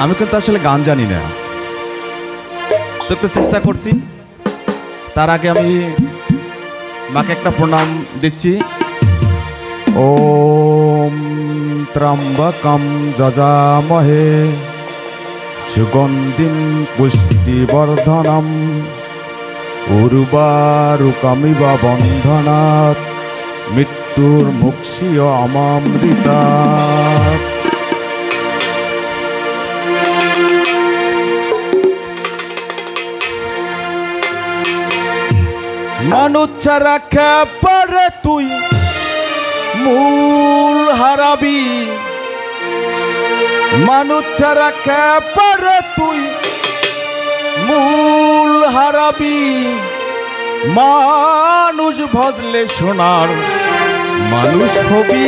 আমি কিন্তু আসলে গান জানি না, তো একটু চেষ্টা করছি। তার আগে আমি মাকে একটা প্রণাম দিচ্ছি। ওম ত্রম্বকম যজামহে সুগন্ধিম পুষ্টিবর্ধনম উর্বারুকমিব বন্ধনাৎ মৃত্যুর্মুক্ষীয় অমামৃতাৎ। মানুষ ছাড়া খেপারে তুই মূল হারাবি, মানুষ ছাড়া খেপারে তুই মূল হারাবি। মানুষ ভজলে সোনার মানুষ হবি,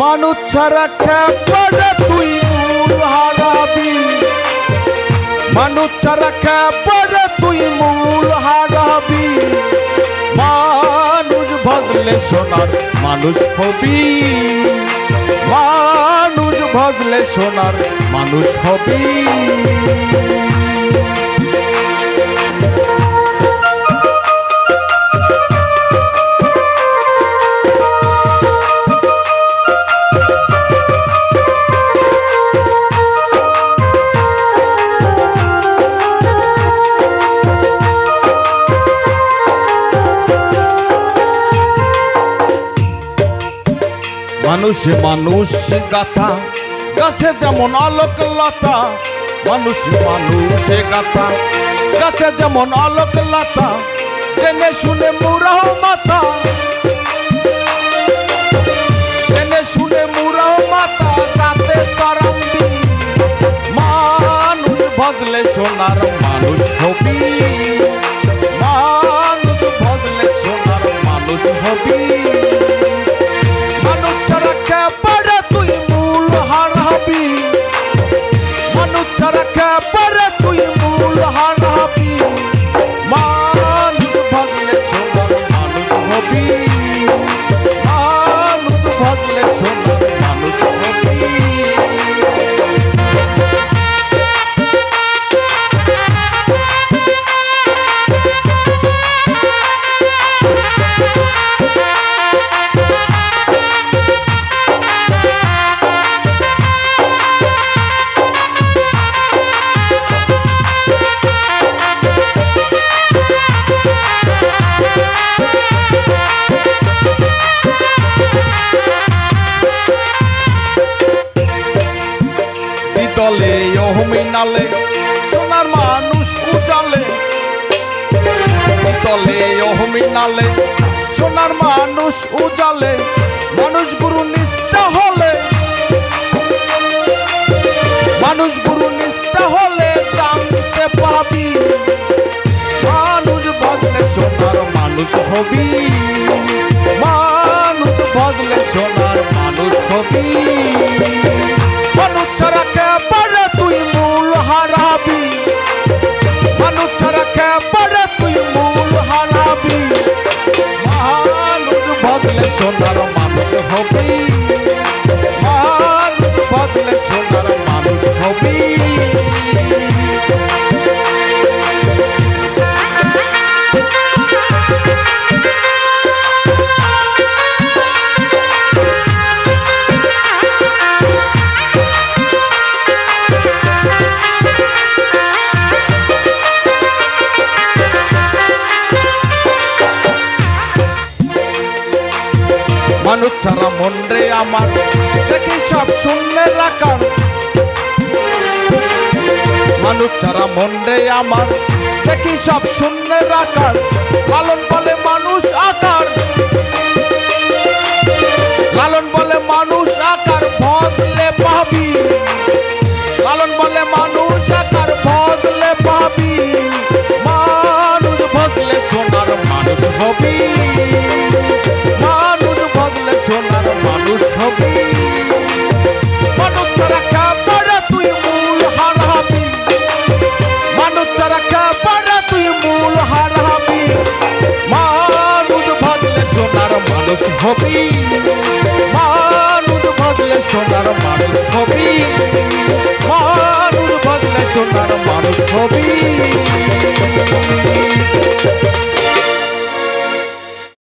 মানুষ ছাড়া খেপারে তুই মূল হারাবি, মানুষ ছাড়া খেপারে তুই মূল হারাবি। মানুষ ভজলে সোনার মানুষ হবি, মানুষ ভজলে সোনার মানুষ হবি। মানুষে মানুষ গাথা গাছে যেমন আলোক লতা, মানুষে মানুষে গাথা গাছে যেমন আলোক লতা। জেনে শুনে মুরাও মাথা, জেনে শুনে মুরাও মাথা যাতে তারাম্বি। মানুষ ভজলে সোনার মানুষ হবি, মানুষ ভজলে সোনার মানুষ হবি। মানুষ ছাড়া খেপারে তুই মূল হারাবি, মানুষ ছাড়া খেপারে তুই মূল হারাবি। মানুষ ভজলে সোনার মানুষ হবি, মানুষ ভজলে সোনার মানুষ হবি। দলে অহমিনালে সোনার মানুষ উজালে, দলে অহমিনালে সোনার মানুষ উজালে। মানুষ গুরু নিষ্ঠা হলে, মানুষ গুরু নিষ্ঠা হলে জানতে পাবি। মানুষ ভজলে সোনার মানুষ হবি, মানুষ ভজলে সোনার মানুষ হবি। মানুষ ছাড়া খেপারে তুই মূল হারাবি, মানুষ ছাড়া খেপারে তুই মূল হারাবি। মানুষ ভজলে সোনার মানুষ হবি, মানুষ ভজলে সোনার মানুষ হবি। মানুষ ছাড়া মন রে আমার দেখি সব শূন্যে রাখার, মানুষ ছাড়া মন রে আমার দেখি সব শূন্যে রাখার। লালন বলে মানুষ আকার, লালন বলে মানুষ আকার ভজলে পাবি, লালন বলে মানুষ আকার ভজলে পাবি। মানুষ ভজলে সোনার মানুষ হবি, মানুষ ভজলে সোনার মানুষ হবি। মানুষ ছাড়া খেপারে তুই মূল হারাবি, মানুষ ছাড়া খেপারে তুই মূল হারাবি। মানুষ ভজলে সোনার মানুষ হবি, মানুষ ভজলে সোনার মানুষ হবি। মানুষ হবি।